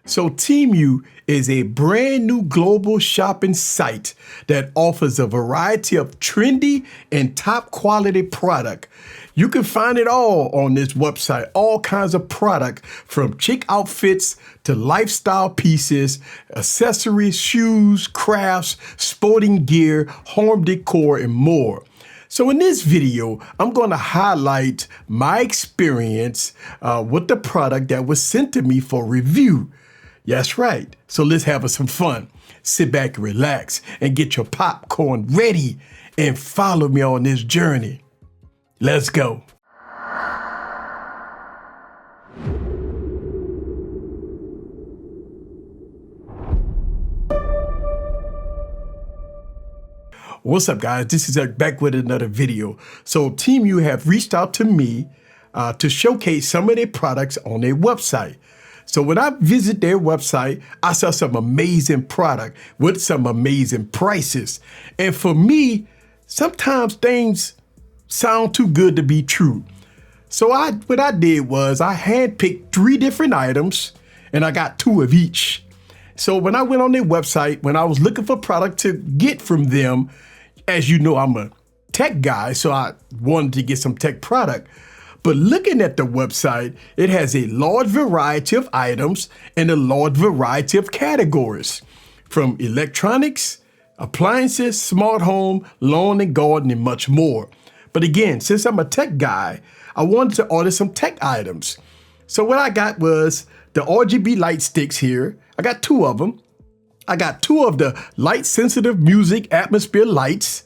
So Temu is a brand new global shopping site that offers a variety of trendy and top quality product. You can find it all on this website, all kinds of product from chic outfits to lifestyle pieces, accessories, shoes, crafts, sporting gear, home decor, and more. So in this video, I'm going to highlight my experience with the product that was sent to me for review. That's right. So let's have some fun. Sit back and relax and get your popcorn ready and follow me on this journey. Let's go. What's up, guys? This is Eric back with another video. So Temu have reached out to me to showcase some of their products on their website. So when I visit their website, I saw some amazing product with some amazing prices. And for me, sometimes things sound too good to be true. So what I did was I handpicked 3 different items and I got 2 of each. So when I went on their website, when I was looking for product to get from them, as you know, I'm a tech guy, so I wanted to get some tech product. But looking at the website, it has a large variety of items and a large variety of categories, from electronics, appliances, smart home, lawn and garden, and much more. But again, since I'm a tech guy, I wanted to order some tech items. So what I got was the RGB light sticks here. I got 2 of them. I got 2 of the light sensitive music atmosphere lights.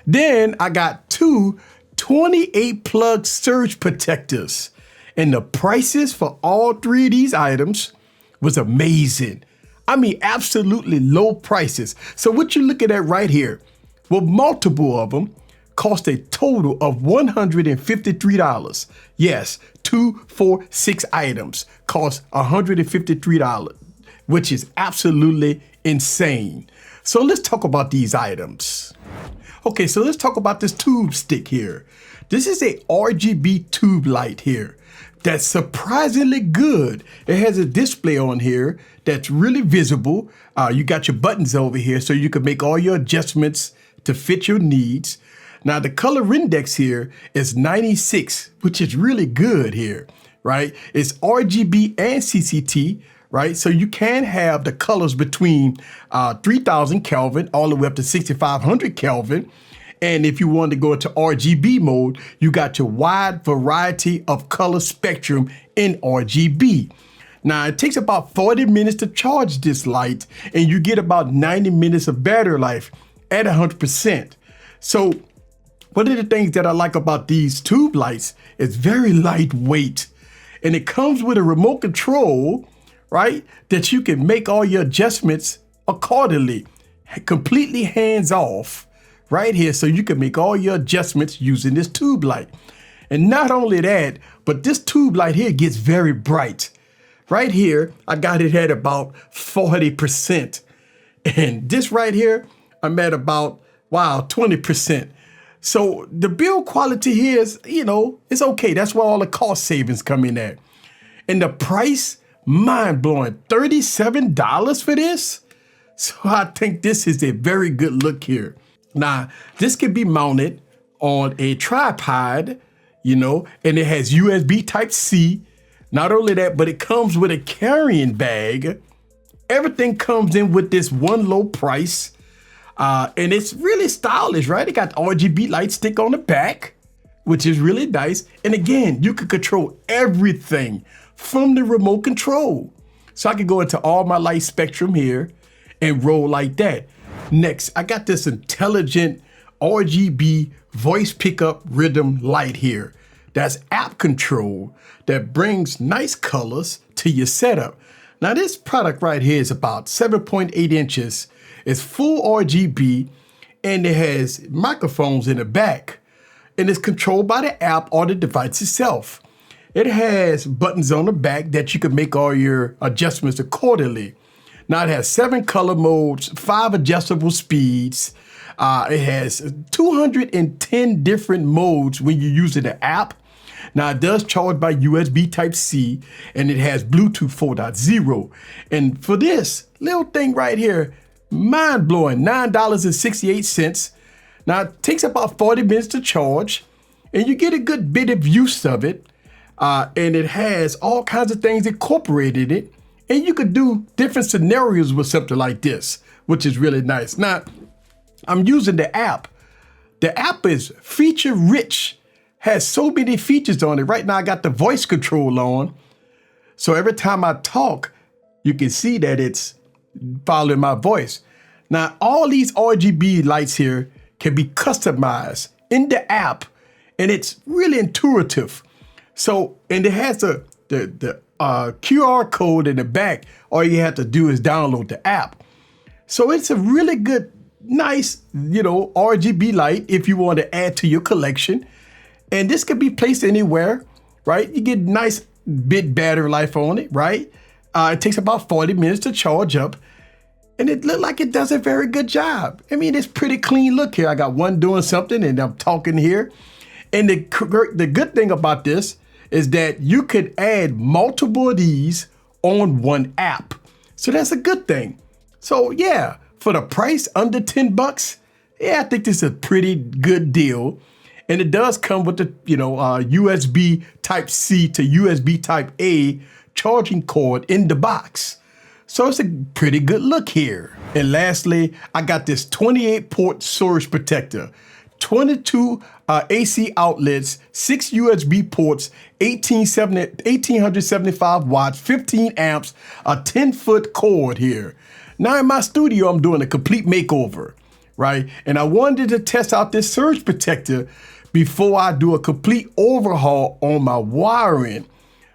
Then I got 2 28 plug surge protectors, and the prices for all 3 of these items was amazing. I mean, absolutely low prices. So what you're looking at right here, well, multiple of them cost a total of $153. Yes, 2, 4, 6 items cost $153, which is absolutely insane. So let's talk about these items. Okay, so let's talk about this tube stick here. This is a RGB tube light here that's surprisingly good. It has a display on here that's really visible. You got your buttons over here so you can make all your adjustments to fit your needs. Now the color index here is 96, which is really good here, right? It's RGB and CCT, right? So you can have the colors between 3000 Kelvin all the way up to 6500 Kelvin. And if you want to go into RGB mode, you got your wide variety of color spectrum in RGB. Now it takes about 40 minutes to charge this light, and you get about 90 minutes of battery life at 100%. So one of the things that I like about these tube lights is very lightweight, and it comes with a remote control, right, that you can make all your adjustments accordingly, completely hands off right here. So you can make all your adjustments using this tube light. And not only that, but this tube light here gets very bright. Right here, I got it at about 40%. And this right here, I'm at about, 20%. So the build quality here is, it's okay. That's where all the cost savings come in at. And the price, mind-blowing, $37 for this? So I think this is a very good look here. Now, this can be mounted on a tripod, and it has USB Type-C. Not only that, but it comes with a carrying bag. Everything comes in with this one low price. And it's really stylish, right? It got RGB light stick on the back, which is really nice. And again, you can control everything from the remote control. So I can go into all my light spectrum here and roll like that. Next, I got this intelligent RGB voice pickup rhythm light here. That's app control that brings nice colors to your setup. Now this product right here is about 7.8 inches. It's full RGB, and it has microphones in the back, and it's controlled by the app or the device itself. It has buttons on the back that you can make all your adjustments accordingly. Now it has 7 color modes, 5 adjustable speeds. It has 210 different modes when you're using the app. Now it does charge by USB Type-C, and it has Bluetooth 4.0. And for this little thing right here, mind-blowing, $9.68. Now it takes about 40 minutes to charge, and you get a good bit of use of it. And it has all kinds of things incorporated in it. And you could do different scenarios with something like this, which is really nice. Now, I'm using the app. The app is feature rich, has so many features on it. Right now, I got the voice control on. So every time I talk, you can see that it's following my voice. Now, all these RGB lights here can be customized in the app, and it's really intuitive. So, and it has the QR code in the back. All you have to do is download the app. So it's a really good, nice, RGB light if you want to add to your collection. And this can be placed anywhere, right? You get nice bit battery life on it, right? It takes about 40 minutes to charge up. And it looked like it does a very good job. I mean, it's pretty clean look here. I got one doing something and I'm talking here. And the good thing about this is that you could add multiple of these on one app. So that's a good thing. So yeah, for the price under $10, yeah, I think this is a pretty good deal. And it does come with the, USB Type-C to USB Type-A charging cord in the box. So it's a pretty good look here. And lastly, I got this 28-port surge protector. 22 AC outlets, 6 USB ports, 1875 watts, 15 amps, a 10-foot cord here. Now in my studio, I'm doing a complete makeover, right? And I wanted to test out this surge protector before I do a complete overhaul on my wiring.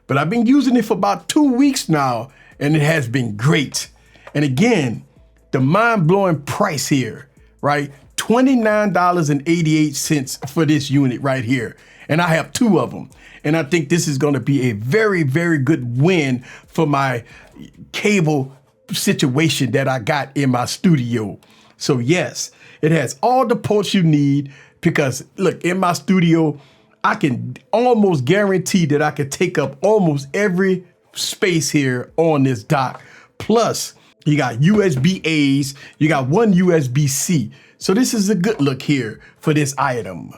But I've been using it for about 2 weeks now, and it has been great. And again, the mind-blowing price here, right? $29.88 for this unit right here. And I have 2 of them. And I think this is going to be a very, very good win for my cable situation that I got in my studio. So yes, it has all the ports you need because look, in my studio, I can almost guarantee that I can take up almost every space here on this dock. Plus, you got USB-A's, you got one USB-C. So this is a good look here for this item.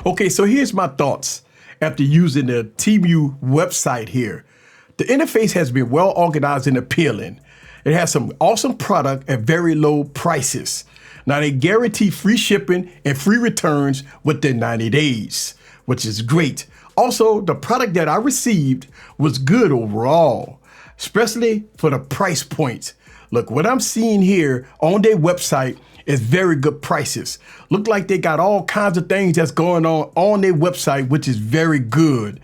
Okay, so here's my thoughts after using the Temu website here. The interface has been well organized and appealing. It has some awesome product at very low prices. Now they guarantee free shipping and free returns within 90 days, which is great. Also, the product that I received was good overall, especially for the price point. Look, what I'm seeing here on their website is very good prices. Look like they got all kinds of things that's going on their website, which is very good.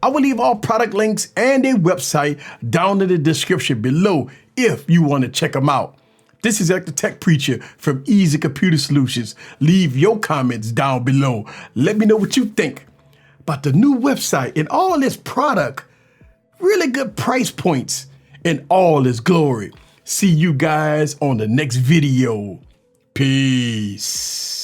I will leave all product links and their website down in the description below if you want to check them out. This is the Tech Preacher from Easy Computer Solutions. Leave your comments down below. Let me know what you think about the new website and all this product. Really good price points in all its glory. See you guys on the next video. Peace.